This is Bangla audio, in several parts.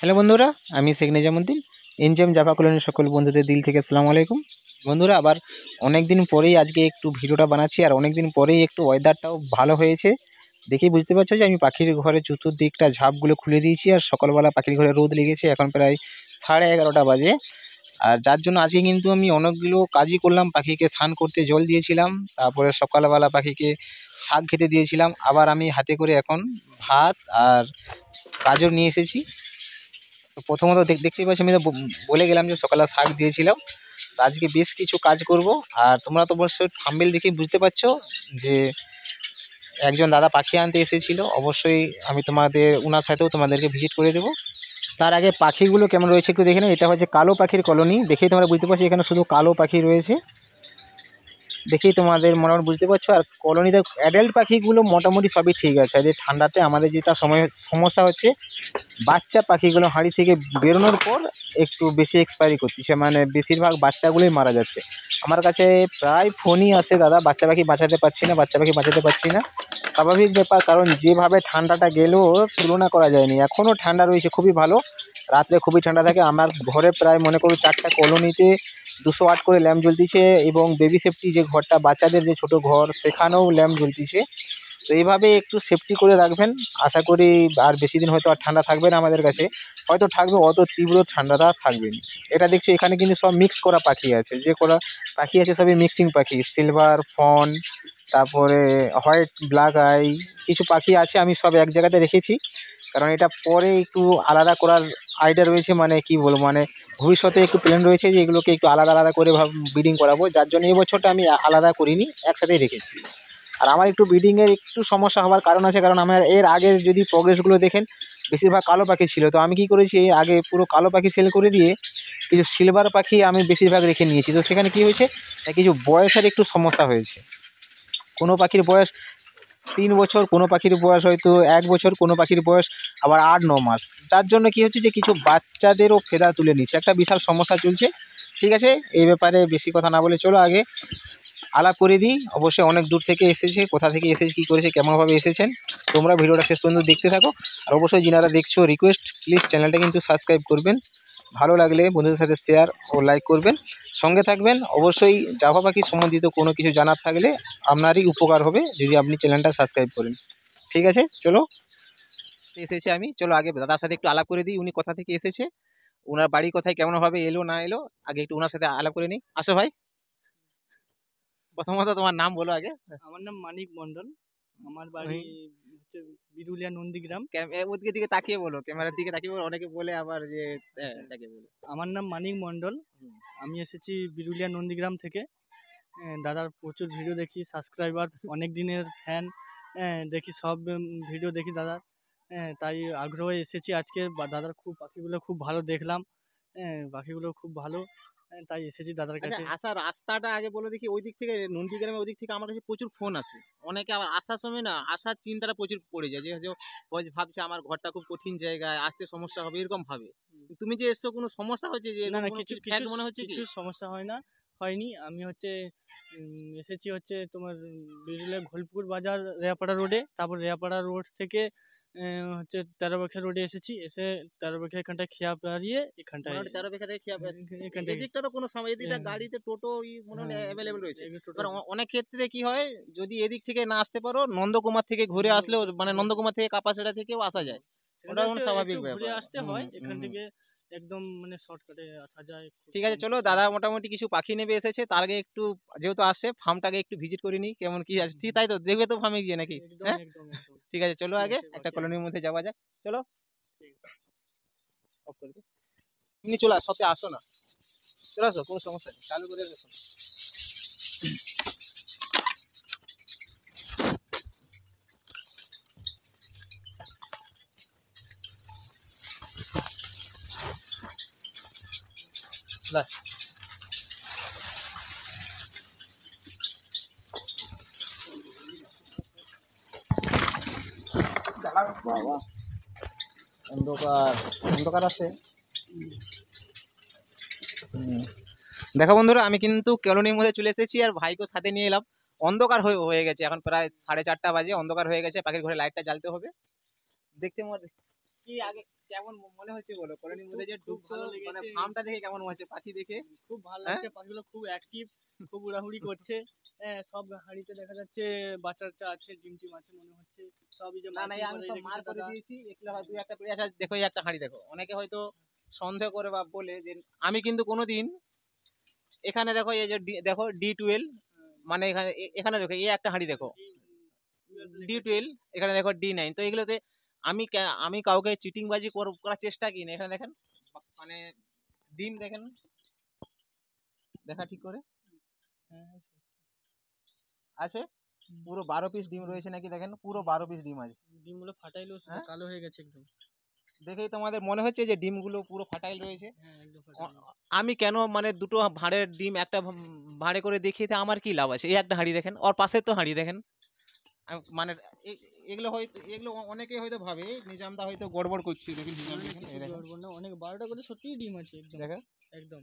হ্যালো বন্ধুরা, আমি শেখ নিজামুদ্দিন। এনজেএম জাভা কলোনির সকল বন্ধুদের দিল থেকে আসসালামু আলাইকুম। বন্ধুরা, আবার অনেক দিন পরেই আজকে একটু ভিডিওটা বানাচ্ছি, আর অনেক দিন পরেই একটু ওয়েদারটাও ভালো হয়েছে। দেখেই বুঝতে পারছো যে আমি পাখির ঘরে চতুর্দিকটা ঝাপগুলো খুলে দিয়েছি, আর সকালবেলা পাখির ঘরে রোদ লেগেছে। এখন প্রায় 11:30 বাজে। আর যার জন্য আজকে কিন্তু আমি অনেকগুলো কাজই করলাম। পাখিকে স্নান করতে জল দিয়েছিলাম, তারপরে সকালবেলা পাখিকে শাক খেতে দিয়েছিলাম। আবার আমি হাতে করে এখন ভাত আর গাজর নিয়ে এসেছি। তো প্রথমত দেখতেই পাচ্ছি, আমি তো বলে গেলাম যে সকালে শাক দিয়েছিলাম। তো আজকে বেশ কিছু কাজ করব। আর তোমরা তো অবশ্যই থাম্বনেল দেখে বুঝতে পারছো যে একজন দাদা পাখি আনতে এসেছিল। অবশ্যই আমি ওনার সাথেও তোমাদেরকে ভিজিট করে দেবো। তার আগে পাখিগুলো কেমন রয়েছে একটু দেখে নাও। এটা হচ্ছে কালো পাখির কলোনি। দেখেই তোমরা বুঝতে পারছো এখানে শুধু কালো পাখি রয়েছে। দেখেই তোমাদের মোটামুটি বুঝতে পারছো। আর কলোনিতে অ্যাডাল্ট পাখিগুলো মোটামুটি সবই ঠিক আছে। আর যে ঠান্ডাতে আমাদের যেটা সমস্যা হচ্ছে, বাচ্চা পাখিগুলো হাঁড়ি থেকে বেরোনোর পর একটু বেশি এক্সপায়ারি করতেছে, মানে বেশিরভাগ বাচ্চাগুলোই মারা যাচ্ছে। আমার কাছে প্রায় ফোনই আসে, দাদা বাচ্চা পাখি বাঁচাতে পারছি না, বাচ্চা পাখি বাঁচাতে পারছি না। স্বাভাবিক ব্যাপার, কারণ যেভাবে ঠান্ডাটা গেলেও তুলনা করা যায়নি। এখনও ঠান্ডা রয়েছে, খুবই ভালো। রাত্রে খুবই ঠান্ডা থাকে। আমার ঘরে প্রায় মনে করো 4টা কলোনিতে 208 করে ল্যাম্প জ্বলতিছে, এবং বেবি সেফটি যে ঘরটা, বাচ্চাদের যে ছোট ঘর, সেখানেও ল্যাম্প জ্বলতিছে। তো এইভাবে একটু সেফটি করে রাখবেন। আশা করি আর বেশি দিন হয়তো আর ঠান্ডা থাকবে না আমাদের কাছে। হয়তো থাকবে, অত তীব্র ঠান্ডাটা থাকবে না। এটা দেখছি এখানে কিন্তু সব মিক্স করা পাখি আছে, যে করা পাখি আছে সবই মিক্সিং পাখি। সিলভার ফন, তারপরে হোয়াইট ব্ল্যাক আই, কিছু পাখি আছে আমি সব এক জায়গাতে রেখেছি। কারণ এটা পরে একটু আলাদা করার আইডিয়া রয়েছে, মানে কি বলবো, মানে ভবিষ্যতে একটু প্ল্যান রয়েছে যে এগুলোকে একটু আলাদা আলাদা করে ব্রিডিং করাবো। যার জন্য এই বছরটা আমি আলাদা করিনি, একসাথেই রেখেছি। আর আমার একটু ব্রিডিংয়ের একটু সমস্যা হওয়ার কারণ আছে, কারণ আমার এর আগের যদি প্রোগ্রেসগুলো দেখেন, বেশিরভাগ কালো পাখি ছিল। তো আমি কি করেছি, এর আগে পুরো কালো পাখি সেল করে দিয়ে কিছু সিলভার পাখি আমি বেশিরভাগ রেখে নিয়েছি। তো সেখানে কি হয়েছে, কিছু বয়সের একটু সমস্যা হয়েছে। কোনো পাখির বয়স 3 বছর, কোনো পাখির বয়স হয়তো 1 বছর, কোনো পাখির বয়স আবার 8-9 মাস। যার জন্য কি হচ্ছে যে কিছু বাচ্চাদেরও ফেদা তুলে নিচ্ছে, একটা বিশাল সমস্যা চলছে। ঠিক আছে, এই ব্যাপারে বেশি কথা না বলে চলো আগে আলাপ করে দিই। অবশ্যই অনেক দূর থেকে এসেছে, কোথা থেকে এসেছে, কী করেছে, কেমনভাবে এসেছেন, তোমরা ভিডিওটা শেষ পর্যন্ত দেখতে থাকো। আর অবশ্যই যারা দেখছো, রিকোয়েস্ট প্লিজ চ্যানেলটা কিন্তু সাবস্ক্রাইব করবেন। ভালো লাগলে বন্ধুদের সাথে শেয়ার ও লাইক করবেন, সঙ্গে থাকবেন। অবশ্যই জাভা পাখি সম্বন্ধিত কোনো কিছু জানার থাকলে আপনারই উপকার হবে যদি আপনি চ্যানেলটা সাবস্ক্রাইব করেন। ঠিক আছে, চলো। এসেছে আমি, চলো আগে দাদার সাথে একটু আলাপ করে দিই। উনি কোথা থেকে এসেছে, ওনার বাড়ি কোথায়, কেমনভাবে এলো না এলো, আগে একটু ওনার সাথে আলাপ করে নিই। আসো ভাই, প্রথমত তোমার নাম বলো আগে। আমার নাম মানিক মন্ডল। আমার বাড়ি হচ্ছে বিরুলিয়া নন্দীগ্রাম। ওদিকে দিকে তাকিয়ে বলো, ক্যামেরার দিকে তাকিয়ে বলো, অনেকে বলে আবার যে তাকে বলো। আমার নাম মানিক মন্ডল। আমি এসেছি বিরুলিয়া নন্দীগ্রাম থেকে। দাদার প্রচুর ভিডিও দেখি, সাবস্ক্রাইবার, অনেক দিনের ফ্যান। দেখি সব ভিডিও দেখি দাদার। তাই আগ্রহে এসেছি আজকে। দাদার পাখিগুলো খুব ভালো দেখলাম। পাখিগুলো খুব ভালো, তাই এসেছি দাদার আচ্ছা, কাছে। আসার রাস্তাটা আগে বলে দেখি। ওই দিক থেকে নন্দীগ্রামের ওই দিক থেকে আমার কাছে প্রচুর ফোন আসে। অনেকে আবার আসার সময় না, আসার চিন্তাটা প্রচুর পড়ে যায়, যে ভাবছে আমার ঘরটা খুব কঠিন জায়গায়, আসতে সমস্যা হবে এরকম ভাবে। তুমি যে এসছো, কোনো সমস্যা হচ্ছে যে না না, কোনো কিছু ফ্যাট কিছু মনে হচ্ছে কি? কিছু সমস্যা হয়নি। আমি হচ্ছে এসেছি হচ্ছে তোমার বিরুলিয়া ঘোলপুর বাজার, রেয়াপাড়া রোডে। তারপর রেয়াপাড়া রোড থেকে হচ্ছে 13 রোডে এসেছি। এসে 13 এখানটায় খেয়া পাড়িয়ে এখানটায় মোটামুটি 13 থেকে খেয়া। এখানটায় এদিকটা তো কোনো সময়, এদিকটা গাড়িতে টোটো মোটামুটি হ্যাঁ, অ্যাভেলেবেল রয়েছে। টোটো এবার অনেক ক্ষেত্রে কি হয়, যদি এদিক থেকে না আসতে পারো, নন্দকুমার থেকে ঘুরে আসলেও, মানে নন্দকুমার থেকে কাপাসিয়া থেকেও আসা যায়। ওটা কোনো একটু স্বাভাবিক ঘুরে ব্যাপার। আসতে হয় এখান থেকে। একদম মানে শর্টকাটে আসা যায় খুব ঠিক আছে, কম চলো খরচে। দাদা মোটামুটি কিছু পাখি নেবে এসেছে, তার আগে একটু, যেহেতু আসছে ফার্মটাকে একটু ভিজিট করে নিই, কেমন কি আছে। ঠিক, তাই তো দেখবে তো ফার্মে গিয়ে নাকি? একদম হ্যাঁ, একদম একদম ঠিক আছে, চলো কি আগে আছে একটা বাকি আছে। কলোনির মধ্যে যাওয়া যাক। চলো, ঠিক আছে। অফ করে দিই। এমনি চলে সাথে আসো না, চলে আসো, কোনো সমস্যা নেই, চালু করে দেখো। বাবা, অন্ধকার অন্ধকার আছে। দেখো বন্ধুরা, আমি কিন্তু কলোনির মধ্যে চলে এসেছি, আর ভাইকে সাথে নিয়ে এলাম। অন্ধকার হয়ে গেছে, এখন প্রায় 4:30 বাজে, অন্ধকার হয়ে গেছে। পাখির ঘরে লাইটটা জ্বালতে হবে। দেখতে কি আগে কেমন মনে হচ্ছে বলো কলোনির মধ্যে যে খুব ঢুকছো, ভালো মানে লেগেছে। ফার্মটা দেখে কেমন হচ্ছে পাখি দেখে? খুব ভালো হ্যাঁ? লাগছে, পাখিগুলো খুব অ্যাক্টিভ, খুব উড়াহুড়ি করছে। হ্যাঁ, সব হাঁড়িতে দেখা যাচ্ছে বাচ্চা আছে, ডিম টিম আছে মনে হচ্ছে। সবই যে না না, মাইকিং এই আমি করে সব রেখেছে মার করে দাদা। দিয়েছি, এগুলো হয়তো একটা পড়ে আছে। দেখো এই একটা হাঁড়ি দেখো, অনেকে হয়তো সন্দেহ করে বা বলে যে আমি কিন্তু কোনোদিন এখানে দেখো এই যে দেখো D12, মানে এখানে এখানে দেখো এই একটা হাঁড়ি দেখো D12, এখানে দেখো D9। তো এগুলোতে আমি কাউকে চিটিংবাজি করার চেষ্টা কি না, এখানে দেখেন মানে ডিম দেখেন, দেখা ঠিক করে হ্যাঁ, হ্যাঁ, আছে পুরো 12 পিস ডিম রয়েছে নাকি, দেখেন পুরো 12 পিস ডিম আছে। ডিমগুলো ফাটাইলো শুধু হ্যাঁ, কালো হয়ে গেছে একদম। দেখেই তোমাদের মনে হচ্ছে যে ডিমগুলো পুরো ফাটাইল রয়েছে। হ্যাঁ, একদম ফাটাইলো। আমি কেন মানে দুটো ভাঁড়ের ডিম একটা ভাঁড়ে করে দেখিয়ে আমার কি লাভ আছে? এই একটা হাঁড়ি দেখেন, ওর পাশে তো হাঁড়ি দেখেন। মানে এগুলো হয়তো এগুলো অনেকে হয়তো ভাবে নিজামদা হয়তো গড়বড় করছে, দেখেন না হিসাব না, দেখেন, কিছু এই দেখেন গড়বড় না, অনেক 12টা করে সত্যিই ডিম আছে একদম। দেখেন একদম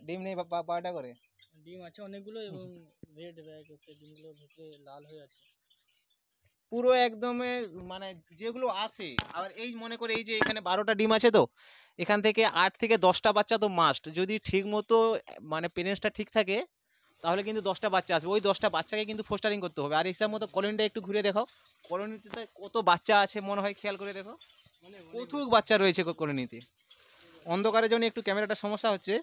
ডিম নেই 12টা করে। ডিম আছে অনেকগুলো, এবং রেড ব্যাগ হচ্ছে, ডিমগুলো ভেতরে লাল হয়ে আছে। পুরো একদম মানে যেগুলো আসে, আবার এই মনে করে এই যে এখানে 12টা ডিম আছে, তো এখান থেকে 8 থেকে 10টা বাচ্চা তো মাস্ট, যদি ঠিক মতো মানে পেরেন্টসটা ঠিক থাকে তাহলে কিন্তু 10টা বাচ্চা আসবে। ওই 10টা বাচ্চাকে কিন্তু ফোস্টারিং করতে হবে। আর হিসাব মতো কলোনিটা একটু ঘুরে দেখো, কলোনিতে কত বাচ্চা আছে মনে হয়, খেয়াল করে দেখো প্রচুর বাচ্চা রয়েছে কলোনিতে। অন্ধকারের জন্য একটু ক্যামেরাটা সমস্যা হচ্ছে,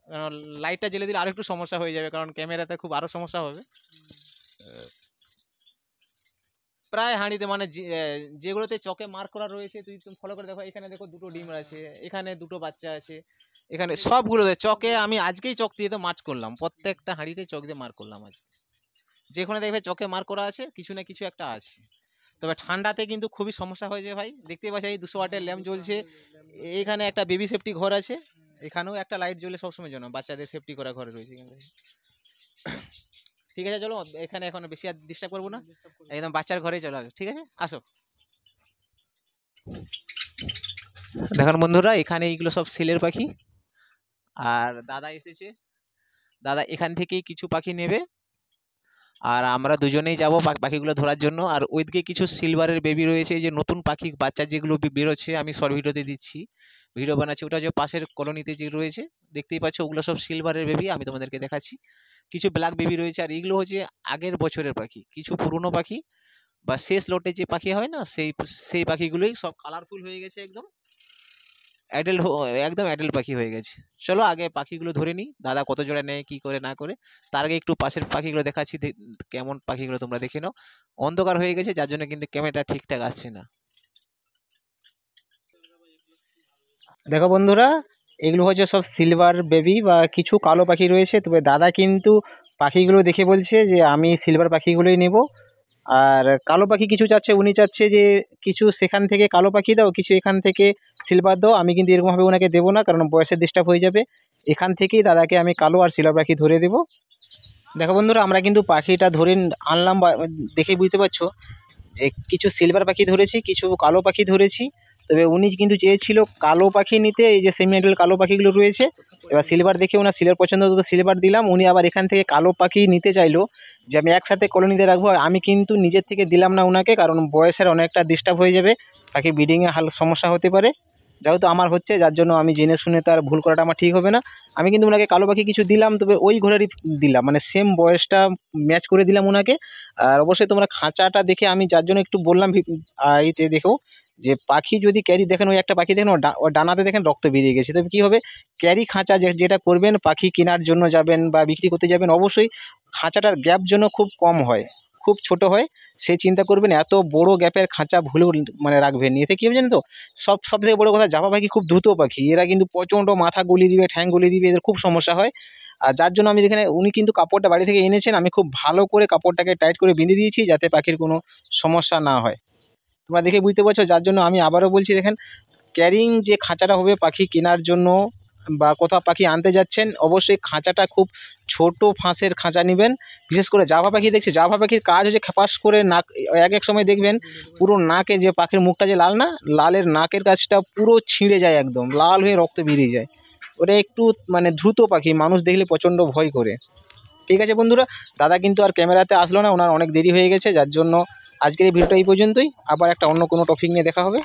কারণ লাইটটা জ্বেলে দিলে আরো একটু সমস্যা হয়ে যাবে, কারণ ক্যামেরাতে খুব আরো সমস্যা হবে। প্রায় হাঁড়িতে মানে যেগুলোতে চকে মার্ক করা রয়েছে, তুমি ফলো করে দেখো, এখানে দেখো দুটো ডিম আছে, এখানে দুটো বাচ্চা আছে, এখানে সবগুলোতে চকে আমি আজকেই চক দিয়ে তো মার্চ করলাম, প্রত্যেকটা হাঁড়িতে চক দিয়ে মার্ক করলাম আজ। যেখানে দেখবে চকে মার্ক করা আছে কিছু না কিছু একটা আছে। তবে ঠান্ডাতে কিন্তু খুবই সমস্যা হয়ে যায় ভাই। দেখতে পাচ্ছি এই 200 ওয়াটের ল্যাম্প জ্বলছে, এখানে একটা বেবি সেফটি ঘর আছে, এখানেও একটা লাইট জ্বলে সবসময় জন্য বাচ্চাদের সেফটি করা ঘরে রয়েছে এখানে। ঠিক আছে চলো, এখানে এখন বেশি আর ডিস্টার্ব করবো না, একদম বাচ্চার ঘরে চলে আসো, ঠিক আছে আসো। দেখুন বন্ধুরা, এখানে এইগুলো সব সেলের পাখি, আর দাদা এসেছে, দাদা এখান থেকেই কিছু পাখি নেবে, আর আমরা দুজনেই যাব পাখিগুলো ধরার জন্য। আর ওইদিকে কিছু সিলভারের বেবি রয়েছে, এই যে নতুন পাখি বাচ্চা যেগুলো বেরোচ্ছে, আমি শর্ট ভিডিওতে দিচ্ছি, ভিডিও বানাচ্ছি, ওটা যে পাশের কলোনিতে যে রয়েছে দেখতেই পাচ্ছ, ওগুলো সব সিলভারের বেবি, আমি তোমাদেরকে দেখাচ্ছি। কিছু ব্ল্যাক বেবি রয়েছে, আর এগুলো হচ্ছে আগের বছরের পাখি, কিছু পুরনো পাখি বা শেষ লটে যে পাখি হয় না, সেই সেই পাখিগুলোই সব কালারফুল হয়ে গেছে, একদম অ্যাডাল্ট, একদম অ্যাডাল্ট পাখি হয়ে গেছে। চলো আগে পাখিগুলো ধরে নিই, দাদা কত জোড়া নেয় কি করে না করে, তার আগে একটু পাশের পাখিগুলো দেখাচ্ছি, কেমন পাখিগুলো তোমরা দেখে নাও। অন্ধকার হয়ে গেছে যার জন্য কিন্তু ক্যামেরাটা ঠিকঠাক আসছে না। দেখো বন্ধুরা, এগুলো হচ্ছে সব সিলভার বেবি বা কিছু কালো পাখি রয়েছে, তবে দাদা কিন্তু পাখিগুলো দেখে বলছে যে আমি সিলভার পাখিগুলোই নেব। আর কালো পাখি কিছু চাচ্ছে, উনি চাচ্ছে যে কিছু সেখান থেকে কালো পাখি দাও, কিছু এখান থেকে সিলভার দাও। আমি কিন্তু এরকমভাবে ওনাকে দেবো না, কারণ বয়সের ডিস্টার্ব হয়ে যাবে। এখান থেকেই দাদাকে আমি কালো আর সিলভার পাখি ধরে দেবো। দেখো বন্ধুরা, আমরা কিন্তু পাখিটা ধরে আনলাম, বা দেখেই বুঝতে পারছো যে কিছু সিলভার পাখি ধরেছি, কিছু কালো পাখি ধরেছি। তবে উনি কিন্তু চেয়েছিল কালো পাখি নিতে, এই যে সেমি অ্যাডাল্ট কালো পাখিগুলো রয়েছে। এবার সিলভার দেখে ওনার সিলভার পছন্দ হতো, সিলভার দিলাম। উনি আবার এখান থেকে কালো পাখি নিতে চাইলো যে আমি একসাথে কলোনিতে রাখবো। আমি কিন্তু নিজের থেকে দিলাম না ওনাকে, কারণ বয়সের অনেকটা ডিস্টার্ব হয়ে যাবে, পাখি ব্রিডিংয়ে সমস্যা হতে পারে। যেহেতু আমার হচ্ছে, যার জন্য আমি জেনে শুনে তার ভুল করাটা আমার ঠিক হবে না। আমি কিন্তু ওনাকে কালো পাখি কিছু দিলাম, তবে ওই ঘরেরই দিলাম, মানে সেম বয়সটা ম্যাচ করে দিলাম ওনাকে। আর অবশ্যই তোমরা খাঁচাটা দেখে, আমি যার জন্য একটু বললাম এইতে দেখো, যে পাখি যদি ক্যারি দেখেন, ওই একটা পাখি দেখেন ওর ডানাতে দেখেন রক্ত বেরিয়ে গেছে। তবে কী হবে, ক্যারি খাঁচা যেটা করবেন, পাখি কেনার জন্য যাবেন বা বিক্রি করতে যাবেন, অবশ্যই খাঁচাটার গ্যাপ যেন খুব কম হয়, খুব ছোট হয় সেই চিন্তা করবেন। এত বড় গ্যাপের খাঁচা ভুলেও মানে রাখবেন, এতে কী হবে জানেন তো, সব থেকে বড় কথা, জাভা পাখি খুব দ্রুত পাখি, এরা কিন্তু প্রচণ্ড মাথা গলিয়ে দিবে, ঠ্যাং গলিয়ে দিবে, এদের খুব সমস্যা হয়। আর যার জন্য আমি এখানে, উনি কিন্তু কাপড়টা বাড়ি থেকে এনেছেন, আমি খুব ভালো করে কাপড়টাকে টাইট করে বেঁধে দিয়েছি, যাতে পাখির কোনো সমস্যা না হয়। তোমরা দেখে বুঝতে পারছো, যার জন্য আমি আবারও বলছি, দেখেন ক্যারিং যে খাঁচাটা হবে পাখি কেনার জন্য বা কোথাও পাখি আনতে যাচ্ছেন, অবশ্যই খাঁচাটা খুব ছোট ফাঁসের খাঁচা নেবেন। বিশেষ করে জাভা পাখি দেখছি, জাভা পাখির কাজ হচ্ছে খ্যাপাস করে নাক, এক সময় দেখবেন পুরো নাকে, যে পাখির মুখটা যে লাল না, লালের নাকের কাছটা পুরো ছিঁড়ে যায়, একদম লাল হয়ে রক্ত বেরিয়ে যায়। ওটা একটু মানে দ্রুত পাখি, মানুষ দেখলে প্রচণ্ড ভয় করে। ঠিক আছে বন্ধুরা, দাদা কিন্তু আর ক্যামেরাতে আসলো না, ওনার অনেক দেরি হয়ে গেছে, যার জন্য আজকের এই ভিডিওটা এই পর্যন্তই। আবার একটা অন্য কোনো টপিক নিয়ে দেখা হবে।